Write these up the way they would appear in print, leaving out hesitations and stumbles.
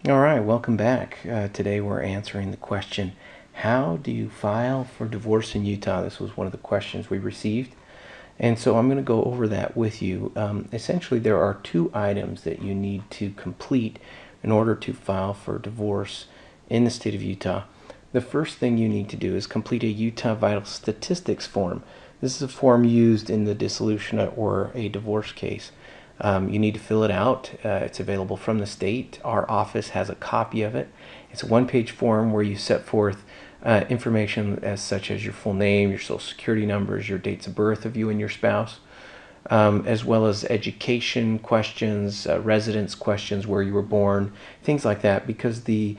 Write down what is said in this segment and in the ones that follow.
All right, welcome back. Today we're answering the question, how do you file for divorce in Utah? This was one of the questions we received. And so I'm going to go over that with you. Essentially, there are two items that you need to complete in order to file for divorce in the state of Utah. The first thing you need to do is complete a Utah Vital Statistics form. This is a form used in the dissolution or a divorce case. You need to fill it out. It's available from the state. Our office has a copy of it. It's a one-page form where you set forth information such as your full name, your social security numbers, your dates of birth of you and your spouse, as well as education questions, residence questions, where you were born, things like that, because the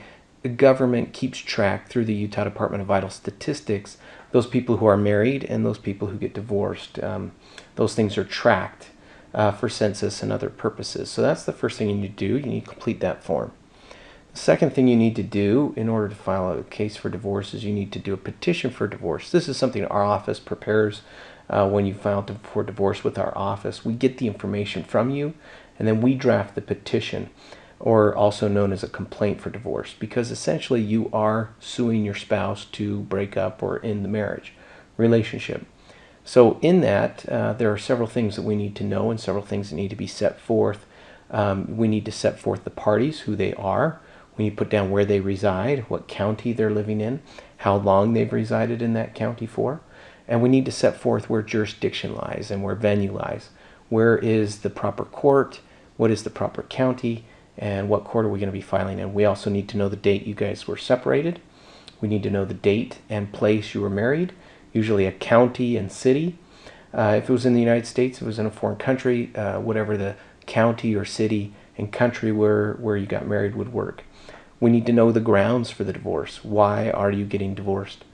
government keeps track through the Utah Department of Vital Statistics, those people who are married and those people who get divorced. Those things are tracked for census and other purposes. So that's the first thing you need to do. You need to complete that form. The second thing you need to do in order to file a case for divorce is you need to do a petition for divorce. This is something our office prepares when you file for divorce with our office. We get the information from you, and then we draft the petition, or also known as a complaint for divorce, because essentially you are suing your spouse to break up or end the marriage relationship. So in that, there are several things that we need to know and several things that need to be set forth. We need to set forth the parties, who they are. We need to put down where they reside, what county they're living in, how long they've resided in that county for. And we need to set forth where jurisdiction lies and where venue lies. Where is the proper court? What is the proper county? And what court are we going to be filing in? We also need to know the date you guys were separated. We need to know the date and place you were married, usually a county and city. If it was in the United States, if it was in a foreign country, whatever the county or city and country where you got married would work. We need to know the grounds for the divorce. Why are you getting divorced?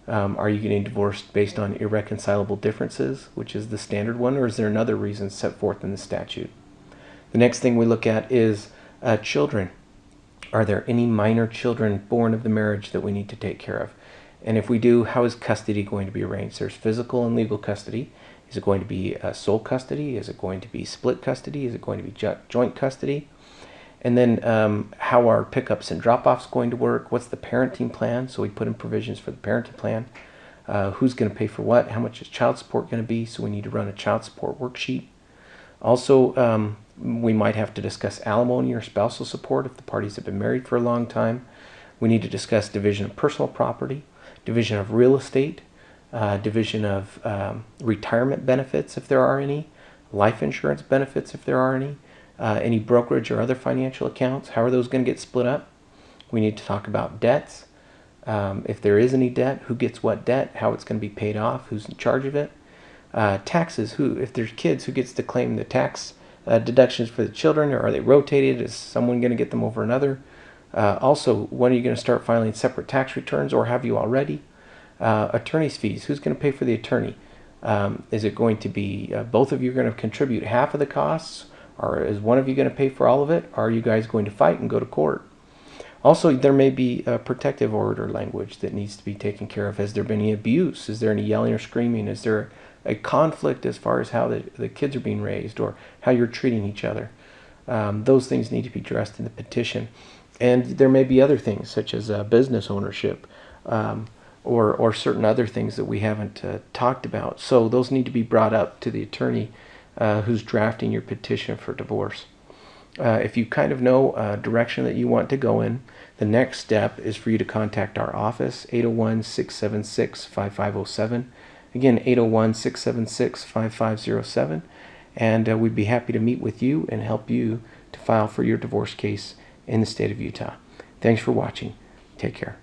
Are you getting divorced based on irreconcilable differences, which is the standard one, or is there another reason set forth in the statute? The next thing we look at is children. Are there any minor children born of the marriage that we need to take care of? And if we do, how is custody going to be arranged? There's physical and legal custody. Is it going to be sole custody? Is it going to be split custody? Is it going to be joint custody? And then how are pickups and drop-offs going to work? What's the parenting plan? So we put in provisions for the parenting plan. Who's going to pay for what? How much is child support going to be? So we need to run a child support worksheet. Also, we might have to discuss alimony or spousal support if the parties have been married for a long time. We need to discuss division of personal property, division of real estate, division of retirement benefits if there are any, life insurance benefits if there are any brokerage or other financial accounts. How are those going to get split up? We need to talk about debts. If there is any debt, who gets what debt, how it's going to be paid off, who's in charge of it. Taxes, if there's kids, who gets to claim the tax deductions for the children, or are they rotated? Is someone going to get them over another? Also, when are you going to start filing separate tax returns, or have you already? Attorney's fees, who's going to pay for the attorney? Is it going to be both of you are going to contribute half of the costs, or is one of you going to pay for all of it? Or are you guys going to fight and go to court? Also, there may be a protective order language that needs to be taken care of. Has there been any abuse? Is there any yelling or screaming? Is there a conflict as far as how the kids are being raised or how you're treating each other? Those things need to be addressed in the petition. And there may be other things, such as business ownership or certain other things that we haven't talked about. So those need to be brought up to the attorney who's drafting your petition for divorce. If you kind of know a direction that you want to go in, the next step is for you to contact our office, 801-676-5507. Again, 801-676-5507. And we'd be happy to meet with you and help you to file for your divorce case in the state of Utah. Thanks for watching. Take care.